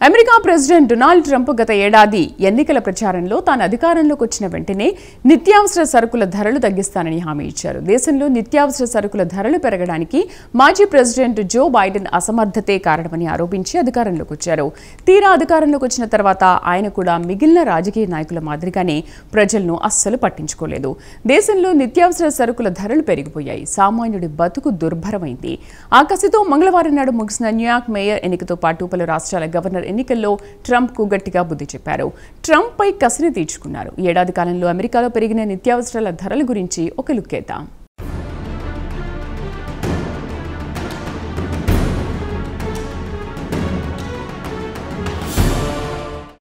America president Donald Trump గత ఏడాది ఎన్నికల ప్రచారంలో తాను అధికారంలోకి వచ్చిన వెంటనే నిత్యావసర సరుకుల ధరలు తగ్గిస్తానని హామీ ఇచ్చారు. దేశంలో నిత్యావసర సరుకుల ధరలు పెరగడానికి మాజీ ప్రెసిడెంట్ జో బైడెన్ అసమర్థతే కారణమని ఆరోపించి అధికారంలోకి వచ్చారు. తీరా అధికారంలోకి వచ్చిన తర్వాత ఆయన కూడా మిగిలిన రాజకీయ నాయకుల మాదిరిగానే ప్రజలను అస్సలు పట్టించుకోలేదు. దేశంలో నిత్యావసర సరుకుల ధరలు పెరిగిపోయాయి. సామాన్యుడి బతుకు దుర్భరమైంది. ఆ కసితో మంగళవారం నాడు ముగిసిన న్యూయార్క్ మేయర్ ఎన్నికతో పాటు పలు రాష్ట్రాల గవర్నర్ ఎన్నికల్లో ట్రంప్ కు గట్టిగా బుద్ధి చెప్పారు. ట్రంప్ పై కసిని తీర్చుకున్నారు. ఈ ఏడాది కాలంలో అమెరికాలో పెరిగిన నిత్యావసరాల ధరల గురించి ఒక లుక్కేద్దాం.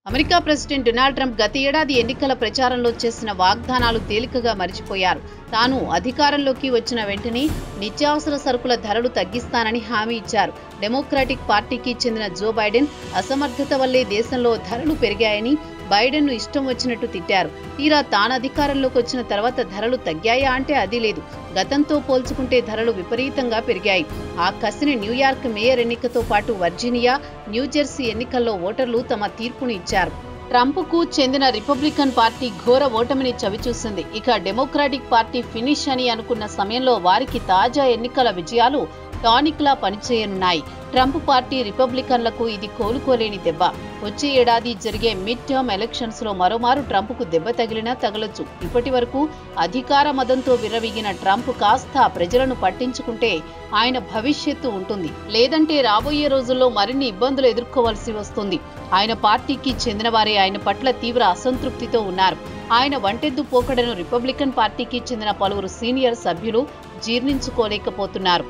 అమెరికా ప్రెసిడెంట్ డొనాల్డ్ ట్రంప్ గత ఏడాది ఎన్నికల ప్రచారంలో చేసిన వాగ్దానాలు తేలికగా మరిచిపోయారు. తాను అధికారంలోకి వచ్చిన వెంటనే నిత్యావసర సరుకుల ధరలు తగ్గిస్తానని హామీ ఇచ్చారు. డెమోక్రాటిక్ పార్టీకి చెందిన జో బైడెన్ అసమర్థత వల్లే దేశంలో ధరలు పెరిగాయని బైడెన్ను ఇష్టం వచ్చినట్టు తిట్టారు. తీరా తాను అధికారంలోకి వచ్చిన తర్వాత ధరలు తగ్గాయా అంటే అది లేదు. గతంతో పోల్చుకుంటే ధరలు విపరీతంగా పెరిగాయి. ఆ కసిని న్యూయార్క్ మేయర్ ఎన్నికతో పాటు వర్జీనియా, న్యూజెర్సీ ఎన్నికల్లో ఓటర్లు తమ తీర్పును ఇచ్చారు. ట్రంప్కు చెందిన రిపబ్లికన్ పార్టీ ఘోర ఓటమిని చవిచూసింది. ఇక డెమోక్రాటిక్ పార్టీ ఫినిష్ అని అనుకున్న సమయంలో వారికి తాజా ఎన్నికల విజయాలు టానిక్లా పనిచేయనున్నాయి. ట్రంప్ పార్టీ రిపబ్లికన్లకు ఇది కోలుకోలేని దెబ్బ. వచ్చే ఏడాది జరిగే మిడ్ టర్మ్ ఎలక్షన్స్ లో మరోమారు ట్రంప్ కు దెబ్బ తగిలినా తగలొచ్చు. ఇప్పటి వరకు అధికార మదంతో విర్రవీగిన ట్రంప్ కాస్త ప్రజలను పట్టించుకుంటే ఆయన భవిష్యత్తు ఉంటుంది. లేదంటే రాబోయే రోజుల్లో మరిన్ని ఇబ్బందులు ఎదుర్కోవాల్సి వస్తుంది. ఆయన పార్టీకి చెందిన వారే ఆయన పట్ల తీవ్ర అసంతృప్తితో ఉన్నారు. ఆయన వంటెద్దు పోకడను రిపబ్లికన్ పార్టీకి చెందిన పలువురు సీనియర్ సభ్యులు జీర్ణించుకోలేకపోతున్నారు.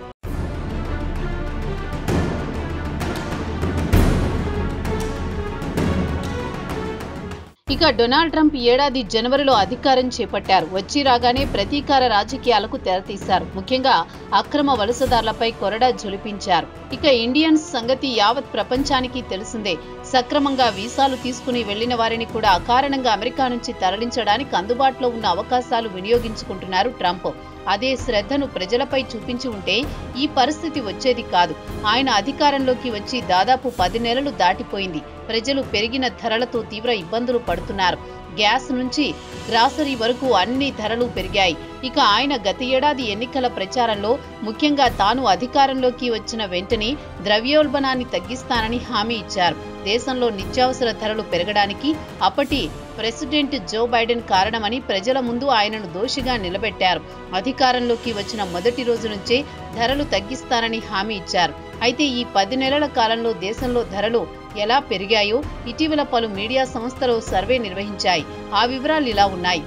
ఇక డొనాల్డ్ ట్రంప్ ఏడాది జనవరిలో అధికారం చేపట్టారు. వచ్చి రాగానే ప్రతీకార రాజకీయాలకు తెరతీశారు. ముఖ్యంగా అక్రమ వలసదారులపై కొరడా జొలిపించారు. ఇక ఇండియన్స్ సంగతి యావత్ ప్రపంచానికి తెలిసిందే. సక్రమంగా వీసాలు తీసుకుని వెళ్లిన వారిని కూడా అకారణంగా అమెరికా నుంచి తరలించడానికి అందుబాటులో ఉన్న అవకాశాలు వినియోగించుకుంటున్నారు ట్రంప్. అదే శ్రద్ధను ప్రజలపై చూపించి ఉంటే ఈ పరిస్థితి వచ్చేది కాదు. ఆయన అధికారంలోకి వచ్చి దాదాపు 10 నెలలు దాటిపోయింది. ప్రజలు పెరిగిన ధరలతో తీవ్ర ఇబ్బందులు పడుతున్నారు. గ్యాస్ నుంచి గ్రాసరీ వరకు అన్ని ధరలు పెరిగాయి. ఇక ఆయన గత ఏడాది ఎన్నికల ప్రచారంలో ముఖ్యంగా తాను అధికారంలోకి వచ్చిన వెంటనే ద్రవ్యోల్బణాన్ని తగ్గిస్తానని హామీ ఇచ్చారు. దేశంలో నిత్యావసర ధరలు పెరగడానికి అప్పటి ప్రెసిడెంట్ జో బైడెన్ కారణమని ప్రజల ముందు ఆయనను దోషిగా నిలబెట్టారు. అధికారంలోకి వచ్చిన మొదటి రోజు నుంచే ధరలు తగ్గిస్తానని హామీ ఇచ్చారు. అయితే ఈ 10 నెలల కాలంలో దేశంలో ధరలు ఎలా పెరిగాయో ఇటీవల పలు మీడియా సంస్థలు సర్వే నిర్వహించాయి. ఆ వివరాలు ఇలా ఉన్నాయి.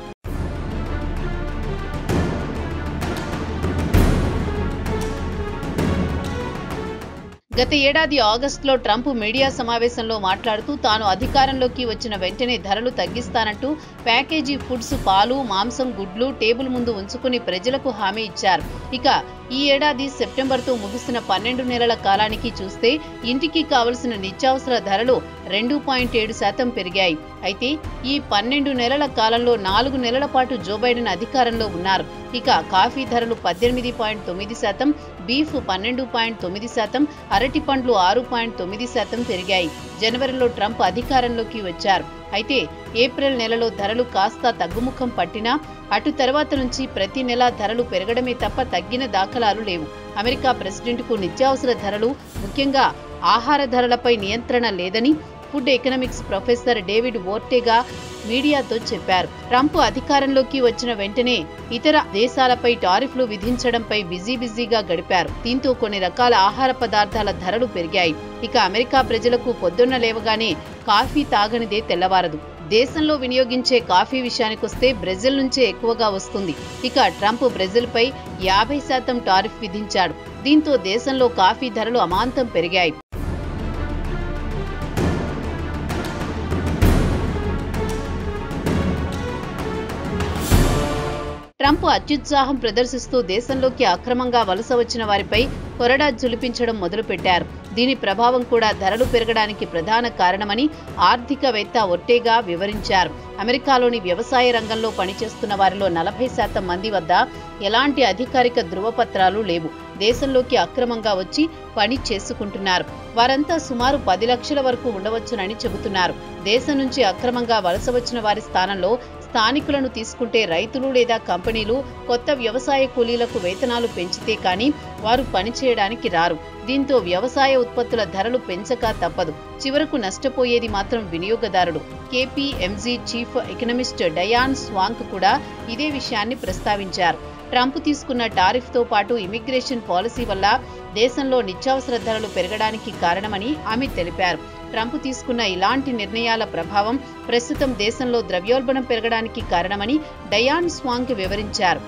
గత ఏడాది ఆగస్టులో ట్రంప్ మీడియా సమావేశంలో మాట్లాడుతూ తాను అధికారంలోకి వచ్చిన వెంటనే ధరలు తగ్గిస్తానంటూ ప్యాకేజీ ఫుడ్స్, పాలు, మాంసం, గుడ్లు టేబుల్ ముందు ఉంచుకుని ప్రజలకు హామీ ఇచ్చారు. ఇక ఈ ఏడాది సెప్టెంబర్తో ముగిసిన 12 నెలల కాలానికి చూస్తే ఇంటికి కావలసిన నిత్యావసర ధరలు 2.7% పెరిగాయి. అయితే ఈ 12 నెలల కాలంలో 4 నెలల పాటు జో బైడెన్ అధికారంలో ఉన్నారు. ఇక కాఫీ ధరలు 18.9%, బీఫ్ 12.9%, అరటి పండ్లు 6.9% పెరిగాయి. జనవరిలో ట్రంప్ అధికారంలోకి వచ్చారు. అయితే ఏప్రిల్ నెలలో ధరలు కాస్త తగ్గుముఖం పట్టినా అటు తర్వాత నుంచి ప్రతి నెల ధరలు పెరగడమే తప్ప తగ్గిన దాఖలాలు లేవు. అమెరికా ప్రెసిడెంట్కు నిత్యావసర ధరలు, ముఖ్యంగా ఆహార ధరలపై నియంత్రణ లేదని ఫుడ్ ఎకనామిక్స్ ప్రొఫెసర్ డేవిడ్ వోర్టెగా మీడియాతో చెప్పారు. ట్రంప్ అధికారంలోకి వచ్చిన వెంటనే ఇతర దేశాలపై టారిఫ్లు విధించడంపై బిజీగా గడిపారు. దీంతో కొన్ని రకాల ఆహార పదార్థాల ధరలు పెరిగాయి. ఇక అమెరికా ప్రజలకు పొద్దున్న లేవగానే కాఫీ తాగనిదే తెల్లవారదు. దేశంలో వినియోగించే కాఫీ విషయానికొస్తే బ్రెజిల్ నుంచే ఎక్కువగా వస్తుంది. ఇక ట్రంప్ బ్రెజిల్పై 50% టారిఫ్ విధించాడు. దీంతో దేశంలో కాఫీ ధరలు అమాంతం పెరిగాయి. ట్రంప్ అత్యుత్సాహం ప్రదర్శిస్తూ దేశంలోకి అక్రమంగా వలస వచ్చిన వారిపై కొరడా జులిపించడం మొదలుపెట్టారు. దీని ప్రభావం కూడా ధరలు పెరగడానికి ప్రధాన కారణమని ఆర్థికవేత్త ఒర్టెగా వివరించారు. అమెరికాలోని వ్యవసాయ రంగంలో పనిచేస్తున్న వారిలో 40% మంది వద్ద ఎలాంటి అధికారిక ధృవపత్రాలు లేవు. దేశంలోకి అక్రమంగా వచ్చి పని చేసుకుంటున్నారు. వారంతా సుమారు 10 లక్షల వరకు ఉండవచ్చునని చెబుతున్నారు. దేశం నుంచి అక్రమంగా వలస వచ్చిన వారి స్థానంలో స్థానికులను తీసుకుంటే రైతులు లేదా కంపెనీలు కొత్త వ్యవసాయ కూలీలకు వేతనాలు పెంచితే కానీ వారు పనిచేయడానికి రారు. దీంతో వ్యవసాయ ఉత్పత్తుల ధరలు పెంచక తప్పదు. చివరకు నష్టపోయేది మాత్రం వినియోగదారుడు. KPMG chief economist Diane Swank కూడా ఇదే విషయాన్ని ప్రస్తావించారు. ట్రంప్ తీసుకున్న టారిఫ్తో పాటు ఇమిగ్రేషన్ పాలసీ వల్ల దేశంలో నిత్యావసర ధరలు పెరగడానికి కారణమని ఆమె తెలిపారు. ట్రంప్ తీసుకున్న ఇలాంటి నిర్ణయాల ప్రభావం ప్రస్తుతం దేశంలో ద్రవ్యోల్బణం పెరగడానికి కారణమని డయాన్ స్వాంక్ వివరించారు.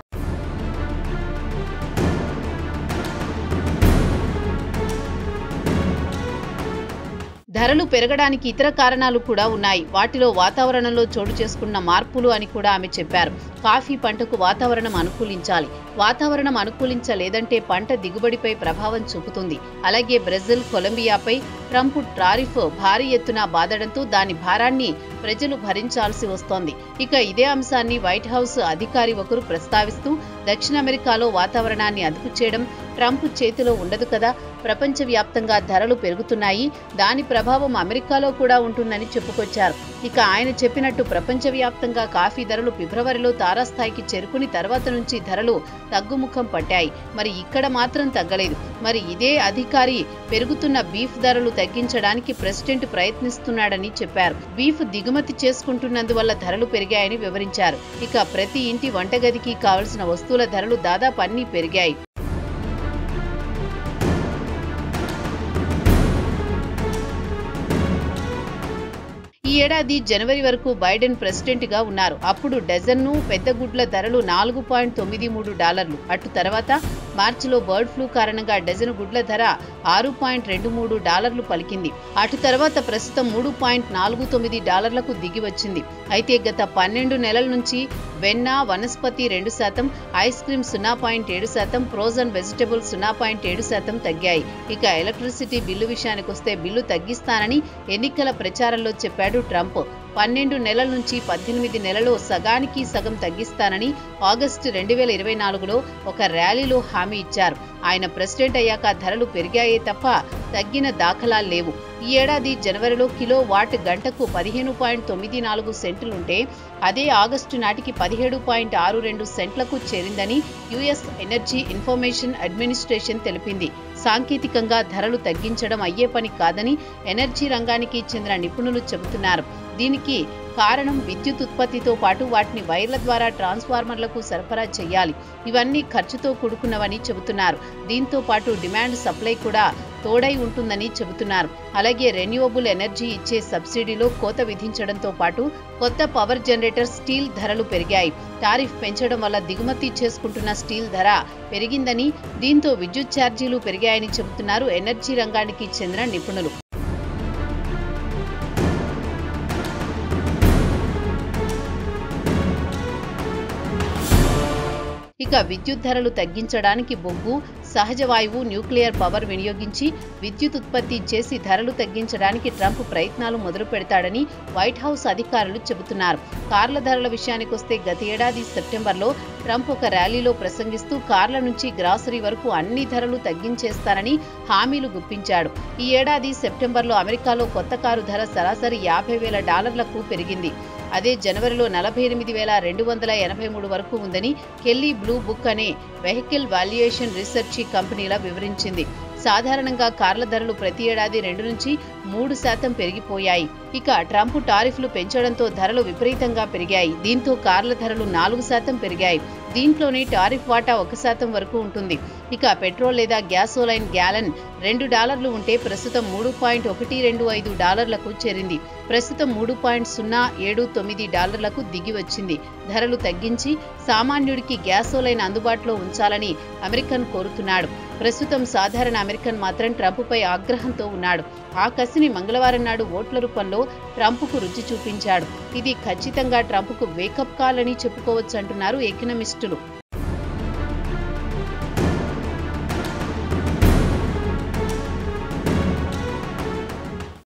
ధరలు పెరగడానికి ఇతర కారణాలు కూడా ఉన్నాయి. వాటిలో వాతావరణంలో చోటు చేసుకున్న మార్పులు అని కూడా ఆమె చెప్పారు. కాఫీ పంటకు వాతావరణం అనుకూలించాలి. వాతావరణం అనుకూలించలేదంటే పంట దిగుబడిపై ప్రభావం చూపుతుంది. అలాగే బ్రెజిల్, కొలంబియాపై ట్రంప్ టారిఫ్ భారీ ఎత్తున బాదడంతో దాని భారాన్ని ప్రజలు భరించాల్సి వస్తోంది. ఇక ఇదే అంశాన్ని వైట్ హౌస్ అధికారి ఒకరు ప్రస్తావిస్తూ దక్షిణ అమెరికాలో వాతావరణాన్ని అదుపు చేయడం ట్రంప్ చేతిలో ఉండదు కదా, ప్రపంచవ్యాప్తంగా ధరలు పెరుగుతున్నాయి, దాని ప్రభావం అమెరికాలో కూడా ఉంటుందని చెప్పుకొచ్చారు. ఇక ఆయన చెప్పినట్టు ప్రపంచవ్యాప్తంగా కాఫీ ధరలు ఫిబ్రవరిలో తారాస్థాయికి చేరుకుని తర్వాత నుంచి ధరలు తగ్గుముఖం పట్టాయి. మరి ఇక్కడ మాత్రం తగ్గలేదు. మరి ఇదే అధికారి పెరుగుతున్న బీఫ్ ధరలు తగ్గించడానికి ప్రెసిడెంట్ ప్రయత్నిస్తున్నాడని చెప్పారు. బీఫ్ దిగుమతి చేసుకుంటున్నందువల్ల ధరలు పెరిగాయని వివరించారు. ఇక ప్రతి ఇంటి వంటగదికి కావలసిన వస్తువుల ధరలు దాదాపు అన్నీ పెరిగాయి. ఈ ఏడాది జనవరి వరకు బైడెన్ ప్రెసిడెంట్ గా ఉన్నారు. అప్పుడు డజన్ను పెద్ద గుడ్ల ధరలు $4.93. అటు తర్వాత మార్చిలో బర్డ్ ఫ్లూ కారణంగా డజను గుడ్ల ధర $6.23 పలికింది. అటు తర్వాత ప్రస్తుతం $3.49కు దిగి వచ్చింది. అయితే గత 12 నెలల నుంచి వెన్న, వనస్పతి 2%, ఐస్ క్రీమ్ 0.7%, ఫ్రోజన్ వెజిటబుల్ 0.7% తగ్గాయి. ఇక ఎలక్ట్రిసిటీ బిల్లు విషయానికొస్తే బిల్లు తగ్గిస్తానని ఎన్నికల ప్రచారంలో చెప్పాడు ట్రంప్. 12 నెలల నుంచి 18 నెలల్లో సగానికి సగం తగ్గిస్తానని ఆగస్టు 2024లో ఒక ర్యాలీలో హామీ ఇచ్చారు. ఆయన ప్రెసిడెంట్ అయ్యాక ధరలు పెరిగాయే తప్ప తగ్గిన దాఖలాలు లేవు. ఈ ఏడాది జనవరిలో కిలో వాట్ గంటకు 15.94 సెంట్లుంటే అదే ఆగస్టు నాటికి 17.62 సెంట్లకు చేరిందని యుఎస్ ఎనర్జీ ఇన్ఫర్మేషన్ అడ్మినిస్ట్రేషన్ తెలిపింది. సాంకేతికంగా ధరలు తగ్గించడం అయ్యే పని కాదని ఎనర్జీ రంగానికి చెందిన నిపుణులు చెబుతున్నారు. దీనికి కారణం విద్యుత్ ఉత్పత్తితో పాటు వాటిని వైర్ల ద్వారా ట్రాన్స్ఫార్మర్లకు సరఫరా చేయాలి. ఇవన్నీ ఖర్చుతో కూడుకున్నవని చెబుతున్నారు. దీంతో పాటు డిమాండ్ సప్లై కూడా తోడై ఉంటుందని చెబుతున్నారు. అలాగే రెన్యూవబుల్ ఎనర్జీ ఇచ్చే సబ్సిడీలో కోత విధించడంతో పాటు కొత్త పవర్ జనరేటర్ స్టీల్ ధరలు పెరిగాయి. టారిఫ్ పెంచడం వల్ల దిగుమతి చేసుకుంటున్న స్టీల్ ధర పెరిగిందని, దీంతో విద్యుత్ ఛార్జీలు పెరిగాయని చెబుతున్నారు ఎనర్జీ రంగానికి చెందిన నిపుణులు. ఇక విద్యుత్ ధరలు తగ్గించడానికి బొగ్గు, సహజ వాయువు, న్యూక్లియర్ పవర్ వినియోగించి విద్యుత్ ఉత్పత్తి చేసి ధరలు తగ్గించడానికి ట్రంప్ ప్రయత్నాలు మొదలు పెడతాడని వైట్ హౌస్ అధికారులు చెబుతున్నారు. కార్ల ధరల విషయానికొస్తే గత ఏడాది సెప్టెంబర్లో ట్రంప్ ఒక ర్యాలీలో ప్రసంగిస్తూ కార్ల నుంచి గ్రాసరీ వరకు అన్ని ధరలు తగ్గించేస్తారని హామీలు గుప్పించాడు. ఈ ఏడాది సెప్టెంబర్లో అమెరికాలో కొత్త కారు ధర సరాసరి $50,000 పెరిగింది. అదే జనవరిలో 48,283 వరకు ఉందని కెల్లీ బ్లూ బుక్ అనే వెహికల్ వాల్యుయేషన్ రీసెర్చ్ కంపెనీలా వివరించింది. సాధారణంగా కార్ల ధరలు ప్రతి ఏడాది 2 నుంచి 3% పెరిగిపోయాయి. ఇక ట్రంప్ టారిఫ్లు పెంచడంతో ధరలు విపరీతంగా పెరిగాయి. దీంతో కార్ల ధరలు 4% పెరిగాయి. దీంట్లోనే టారిఫ్ వాటా 1% వరకు ఉంటుంది. ఇక పెట్రోల్ లేదా గ్యాసోలైన్ గ్యాలన్ $2 ఉంటే ప్రస్తుతం $3.125కు చేరింది. ప్రస్తుతం $3.079కు దిగి వచ్చింది. ధరలు తగ్గించి సామాన్యుడికి గ్యాసోలైన్ అందుబాటులో ఉంచాలని అమెరికన్ కోరుతున్నాడు. ప్రస్తుతం సాధారణ అమెరికన్ మాత్రం ట్రంప్పై ఆగ్రహంతో ఉన్నాడు. ఆ కసిని మంగళవారం నాడు ఓట్ల రూపంలో ట్రంప్కు రుచి చూపించాడు. ఇది ఖచ్చితంగా ట్రంప్కు వేకప్ కాల్ అని చెప్పుకోవచ్చంటున్నారు ఎకనమిస్టులు.